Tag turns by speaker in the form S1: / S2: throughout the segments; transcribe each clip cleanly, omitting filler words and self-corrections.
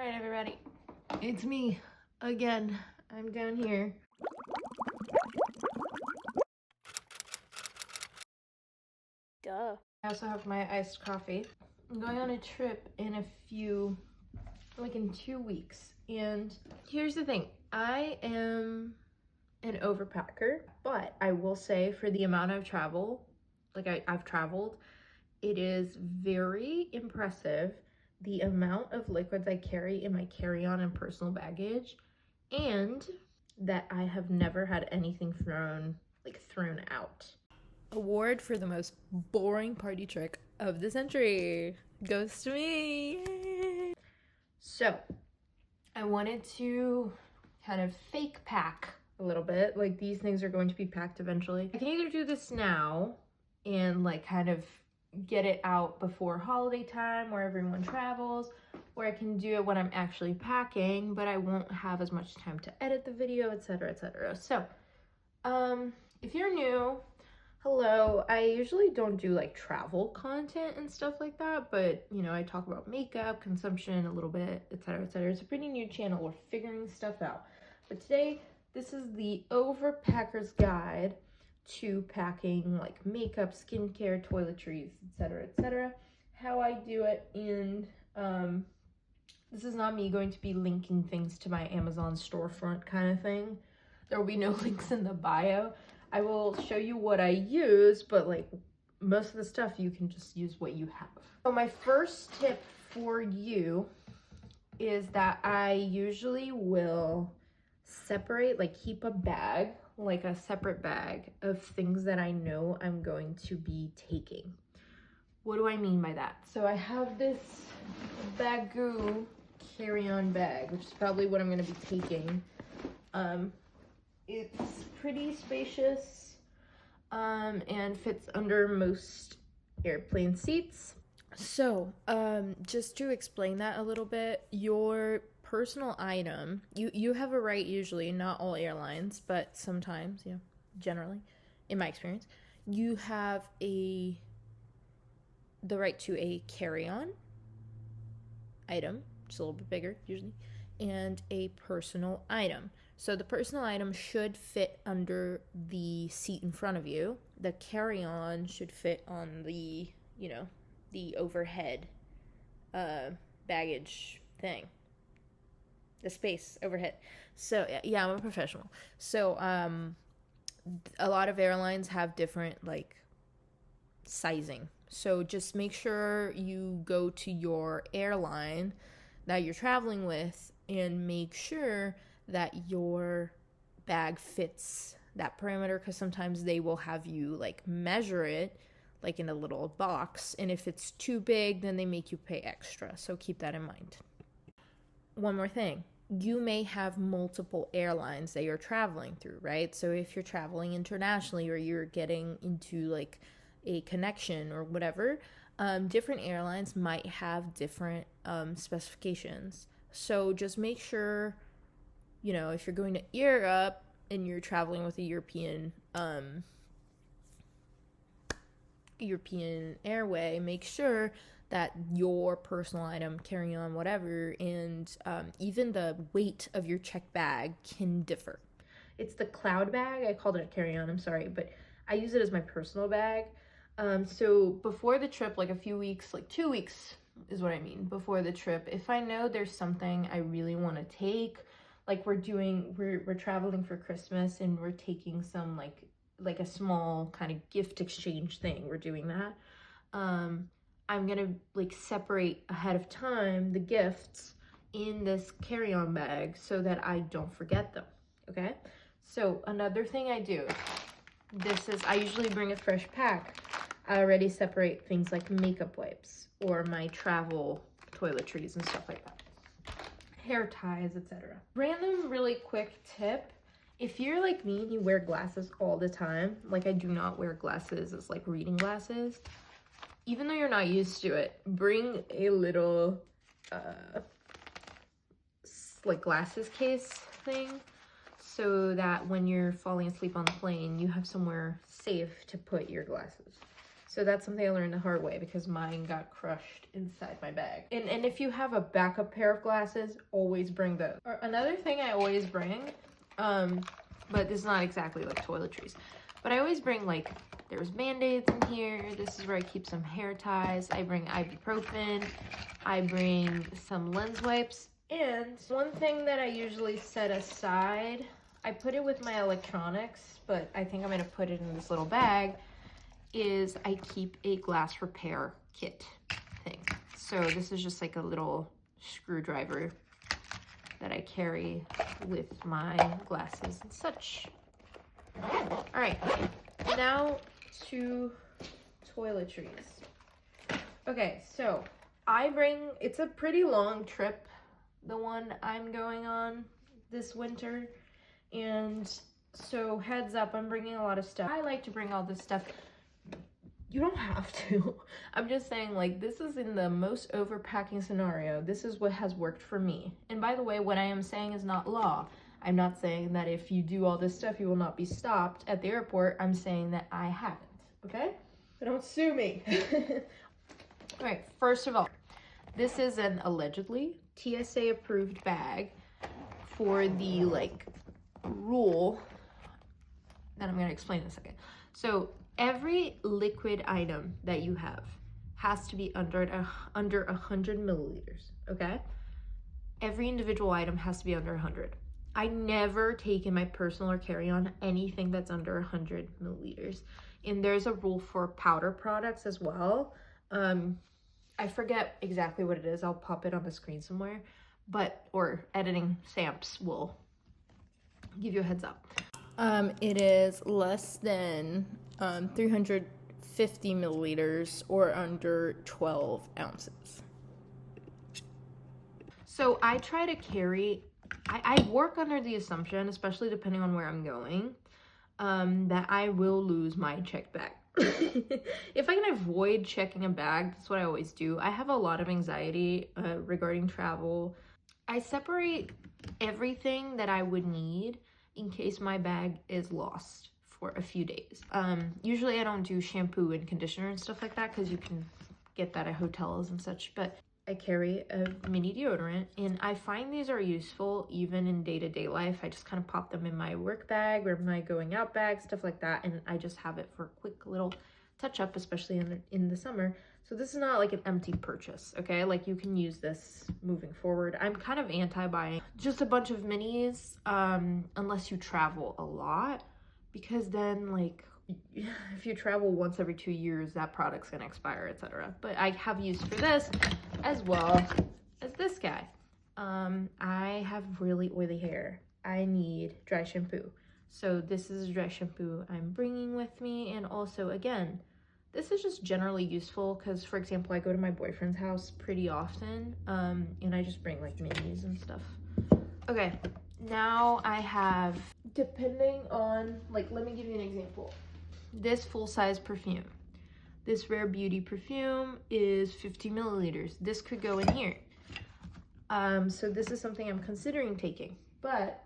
S1: All right, everybody, it's me again. I'm down here.
S2: Duh.
S1: I also have my iced coffee. I'm going on a trip in in 2 weeks. And here's the thing, I am an overpacker, but I will say for the amount of travel, I've traveled, it is very impressive the amount of liquids I carry in my carry-on and personal baggage, and that I have never had anything thrown out.
S2: Award for the most boring party trick of the century goes to me. Yay.
S1: So I wanted to kind of fake pack a little bit. Like, these things are going to be packed eventually. I can either do this now and like kind of get it out before holiday time where everyone travels, or I can do it when I'm actually packing, but I won't have as much time to edit the video, etc, etc. So if you're new, hello. I usually don't do like travel content and stuff like that, but you know, I talk about makeup, consumption a little bit, etc, etc. It's a pretty new channel. We're figuring stuff out. But today, this is the overpacker's guide to packing like makeup, skincare, toiletries, etc, etc. How I do it, and this is not me going to be linking things to my Amazon storefront kind of thing. There will be no links in the bio. I will show you what I use, but like most of the stuff you can just use what you have. So my first tip for you is that I usually will separate, like keep a bag, like a separate bag of things that I know I'm going to be taking. What do I mean by that? So I have this Bagoo carry-on bag, which is probably what I'm going to be taking. It's pretty spacious and fits under most airplane seats.
S2: So, just to explain that a little bit, your personal item, you have a right, usually, not all airlines, but sometimes, yeah, generally, in my experience, you have the right to a carry-on item, just a little bit bigger, usually, and a personal item. So the personal item should fit under the seat in front of you. The carry-on should fit on the, the overhead baggage thing. The space overhead. So, yeah, I'm a professional. So, a lot of airlines have different, like, sizing. So just make sure you go to your airline that you're traveling with and make sure that your bag fits that parameter, because sometimes they will have you like measure it like in a little box, and if it's too big then they make you pay extra, so keep that in mind. One more thing, you may have multiple airlines that you're traveling through, right? So if you're traveling internationally or you're getting into like a connection or whatever, different airlines might have different specifications. So just make sure, if you're going to Europe and you're traveling with a European airway, make sure that your personal item, carry-on, whatever, and even the weight of your checked bag can differ.
S1: It's the cloud bag. I called it a carry-on, I'm sorry, but I use it as my personal bag. So before the trip, like a few weeks, like 2 weeks is what I mean, before the trip, if I know there's something I really want to take, like we're traveling for Christmas and we're taking some like a small kind of gift exchange thing, we're doing that. I'm gonna like separate ahead of time the gifts in this carry-on bag so that I don't forget them, okay? So another thing I do, I usually bring a fresh pack. I already separate things like makeup wipes or my travel toiletries and stuff like that. Hair ties, etc. Random really quick tip. If you're like me and you wear glasses all the time, like I do not wear glasses as like reading glasses, even though you're not used to it, bring a little like glasses case thing so that when you're falling asleep on the plane, you have somewhere safe to put your glasses. So that's something I learned the hard way because mine got crushed inside my bag. And if you have a backup pair of glasses, always bring those. Or another thing I always bring, but this is not exactly like toiletries, but I always bring like, there's Band-Aids in here. This is where I keep some hair ties. I bring ibuprofen. I bring some lens wipes. And one thing that I usually set aside, I put it with my electronics, but I think I'm gonna put it in this little bag, is I keep a glass repair kit thing. So this is just like a little screwdriver that I carry with my glasses and such. All right, now to toiletries. Okay, so it's a pretty long trip, the one I'm going on this winter. And so heads up, I'm bringing a lot of stuff. I like to bring all this stuff. You don't have to. I'm just saying, like, this is in the most overpacking scenario. This is what has worked for me. And by the way, what I am saying is not law. I'm not saying that if you do all this stuff, you will not be stopped at the airport. I'm saying that I haven't, okay? So don't sue me. All right, first of all, this is an allegedly TSA approved bag for the like rule that I'm gonna explain in a second. So every liquid item that you have has to be under 100 milliliters, okay? Every individual item has to be under 100. I never take in my personal or carry-on anything that's under 100 milliliters. And there's a rule for powder products as well. I forget exactly what it is. I'll pop it on the screen somewhere, or editing Samps will give you a heads up.
S2: It is less than 350 milliliters or under 12 ounces.
S1: So I try to carry, I work under the assumption, especially depending on where I'm going, that I will lose my checked bag. If I can avoid checking a bag, that's what I always do. I have a lot of anxiety regarding travel. I separate everything that I would need in case my bag is lost for a few days. Usually I don't do shampoo and conditioner and stuff like that because you can get that at hotels and such, but I carry a mini deodorant, and I find these are useful even in day-to-day life. I just kind of pop them in my work bag or my going out bag, stuff like that, and I just have it for a quick little touch-up, especially in the summer. So this is not like an empty purchase, okay? Like, you can use this moving forward. I'm kind of anti-buying just a bunch of minis unless you travel a lot, because then, like, if you travel once every 2 years, that product's gonna expire, etc. But I have use for this as well as this guy. I have really oily hair. I need dry shampoo. So this is dry shampoo I'm bringing with me. And also, again, this is just generally useful because, for example, I go to my boyfriend's house pretty often, and I just bring like minis and stuff. Okay, now I have, depending on, like, let me give you an example. This full-size perfume, this Rare Beauty perfume is 50 milliliters. This could go in here. So this is something I'm considering taking, but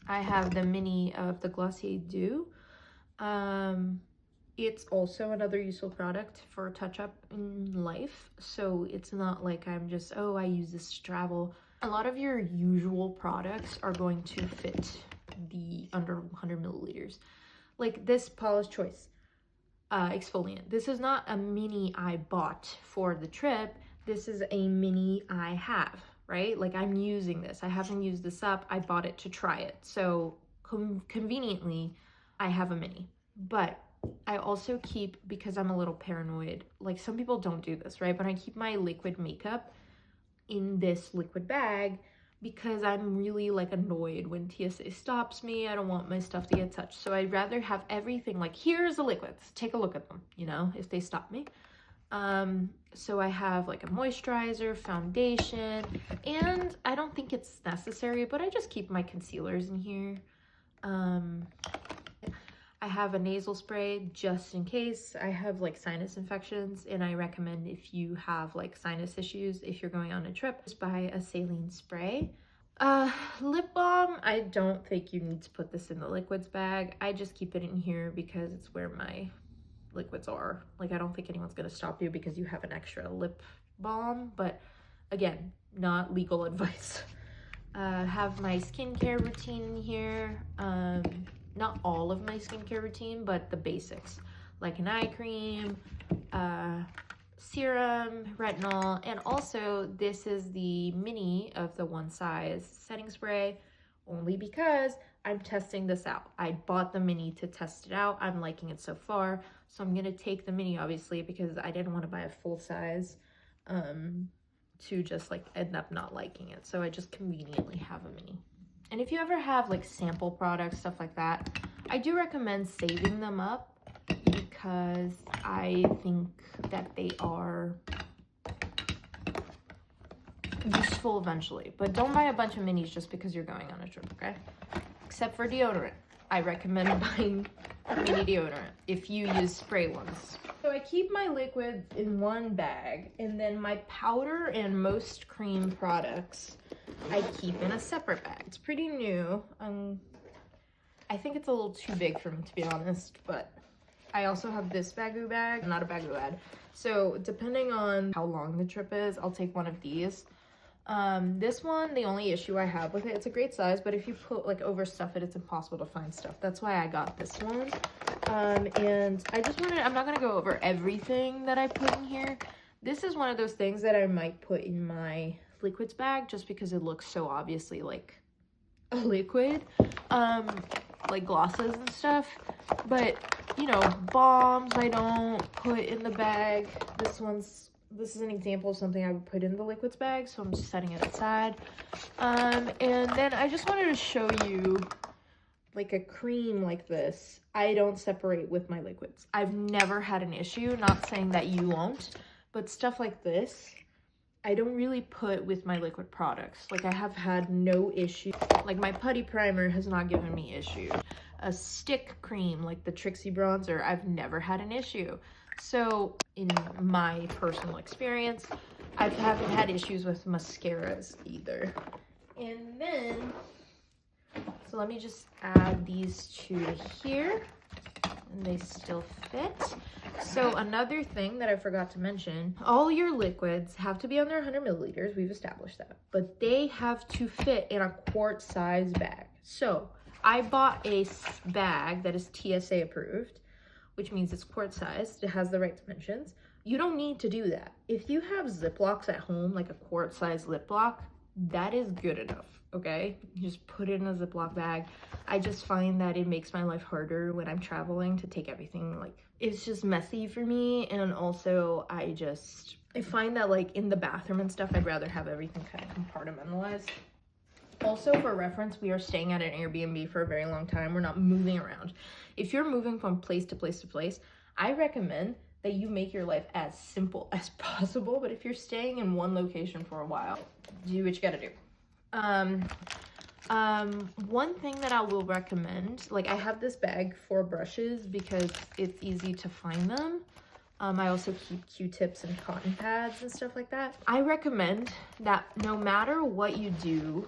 S1: I have the mini of the Glossier Dew. It's also another useful product for touch-up in life. So it's not like I'm just, oh, I use this to travel. A lot of your usual products are going to fit the under 100 milliliters. Like this Paula's Choice exfoliant. This is not a mini I bought for the trip. This is a mini I have, right? Like, I'm using this. I haven't used this up. I bought it to try it. So conveniently, I have a mini. But I also keep, because I'm a little paranoid, like some people don't do this, right? But I keep my liquid makeup in this liquid bag because I'm really like annoyed when TSA stops me. I don't want my stuff to get touched. So I'd rather have everything like, here's the liquids, take a look at them, you know, if they stop me. So I have like a moisturizer, foundation, and I don't think it's necessary, but I just keep my concealers in here. I have a nasal spray just in case. I have like sinus infections, and I recommend if you have like sinus issues, if you're going on a trip, just buy a saline spray. Lip balm, I don't think you need to put this in the liquids bag. I just keep it in here because it's where my liquids are. Like, I don't think anyone's gonna stop you because you have an extra lip balm, but again, not legal advice. Have my skincare routine in here. Not all of my skincare routine, but the basics, like an eye cream, serum, retinol, and also this is the mini of the one size setting spray, only because I'm testing this out. I bought the mini to test it out. I'm liking it so far, so I'm gonna take the mini, obviously, because I didn't want to buy a full size to just like end up not liking it. So I just conveniently have a mini. And if you ever have like sample products, stuff like that, I do recommend saving them up because I think that they are useful eventually. But don't buy a bunch of minis just because you're going on a trip, okay? Except for deodorant. I recommend buying mini deodorant if you use spray ones. So I keep my liquids in one bag, and then my powder and most cream products I keep in a separate bag. It's pretty new. I think it's a little too big for me, to be honest, but I also have this Bagoo bag, not a Bagoo ad. So depending on how long the trip is, I'll take one of these. This one, the only issue I have with it, it's a great size, but if you put like overstuff it, it's impossible to find stuff. That's why I got this one. And I just wanted, I'm not gonna go over everything that I put in here. This is one of those things that I might put in my liquids bag just because it looks so obviously like a liquid, like glosses and stuff. But you know, balms I don't put in the bag. This is an example of something I would put in the liquids bag, so I'm just setting it aside. And then I just wanted to show you like a cream like this. I don't separate with my liquids. I've never had an issue, not saying that you won't, but stuff like this, I don't really put with my liquid products. Like, I have had no issue. Like, my putty primer has not given me issue. A stick cream, like the Trixie bronzer, I've never had an issue. So, in my personal experience, I haven't had issues with mascaras either. And then, so let me just add these two here. And they still fit. So another thing that I forgot to mention, all your liquids have to be under 100 milliliters. We've established that. But they have to fit in a quart size bag. So I bought a bag that is TSA approved, which means it's quart sized. It has the right dimensions. You don't need to do that. If you have Ziplocs at home, like a quart size Ziploc, that is good enough, okay? You just put it in a Ziploc bag. I just find that it makes my life harder when I'm traveling to take everything, like, it's just messy for me. And also I find that like in the bathroom and stuff, I'd rather have everything kind of compartmentalized. Also, for reference, we are staying at an Airbnb for a very long time. We're not moving around. If you're moving from place to place to place, I recommend that you make your life as simple as possible. But if you're staying in one location for a while, do what you gotta do. One thing that I will recommend, like, I have this bag for brushes because it's easy to find them. I also keep Q-tips and cotton pads and stuff like that. I recommend that no matter what you do,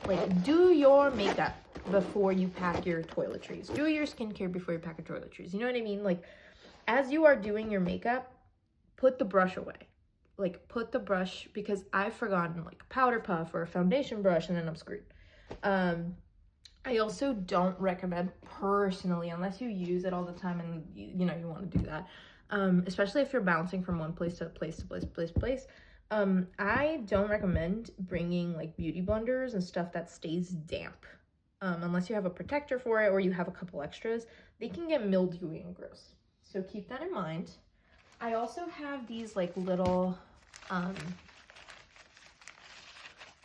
S1: like, do your makeup before you pack your toiletries. Do your skincare before you pack your toiletries. You know what I mean? Like, as you are doing your makeup, put the brush away. Like, put the brush, because I've forgotten like a powder puff or a foundation brush and then I'm screwed. I also don't recommend personally, unless you use it all the time and you know you want to do that, especially if you're bouncing from one place to place to place to place to place. I don't recommend bringing like beauty blenders and stuff that stays damp, unless you have a protector for it or you have a couple extras. They can get mildewy and gross, so keep that in mind. I also have these like little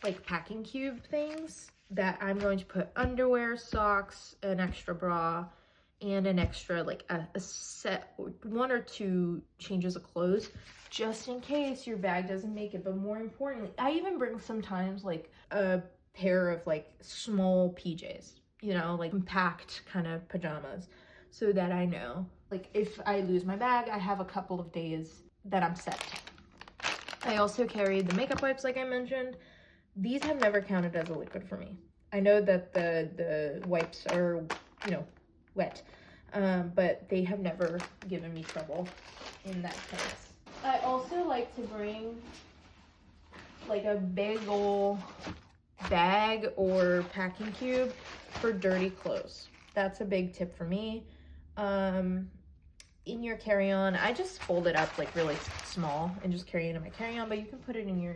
S1: like packing cube things that I'm going to put underwear, socks, an extra bra, and an extra like a set, one or two changes of clothes, just in case your bag doesn't make it. But more importantly, I even bring sometimes like a pair of like small PJs, you know, like compact kind of pajamas, so that I know, like, if I lose my bag, I have a couple of days that I'm set. I also carried the makeup wipes, like I mentioned. These have never counted as a liquid for me. I know that the wipes are, you know, wet, but they have never given me trouble in that sense. I also like to bring like a big ol' bag or packing cube for dirty clothes. That's a big tip for me. In your carry-on, I just fold it up like really small and just carry it in my carry-on, but you can put it in your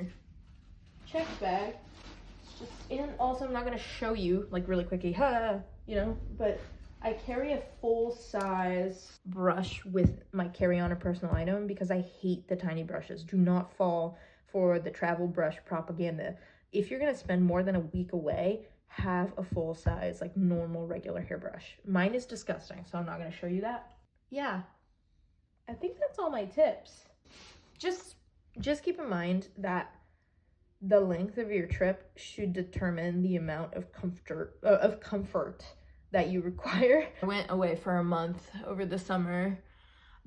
S1: check bag. And also I'm not gonna show you like really quickly, you know, but I carry a full-size brush with my carry-on or personal item because I hate the tiny brushes. Do not fall for the travel brush propaganda. If you're gonna spend more than a week away, have a full-size, like normal, regular hairbrush. Mine is disgusting, so I'm not gonna show you that. Yeah, I think that's all my tips. Just keep in mind that the length of your trip should determine the amount of comfort that you require. I went away for a month over the summer.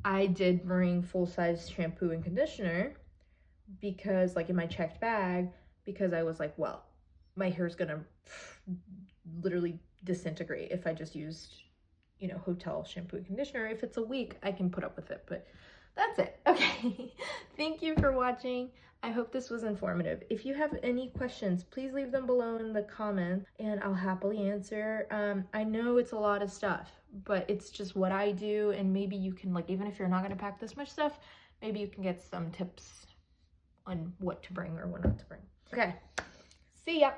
S1: I did bring full-size shampoo and conditioner because, like, in my checked bag, because I was like, well, my hair's gonna literally disintegrate if I just used, you know, hotel shampoo and conditioner. If it's a week, I can put up with it, but that's it. Okay. Thank you for watching. I hope this was informative. If you have any questions, please leave them below in the comments and I'll happily answer. I know it's a lot of stuff, but it's just what I do, and maybe you can, like, even if you're not gonna pack this much stuff, maybe you can get some tips on what to bring or what not to bring. Okay, see ya.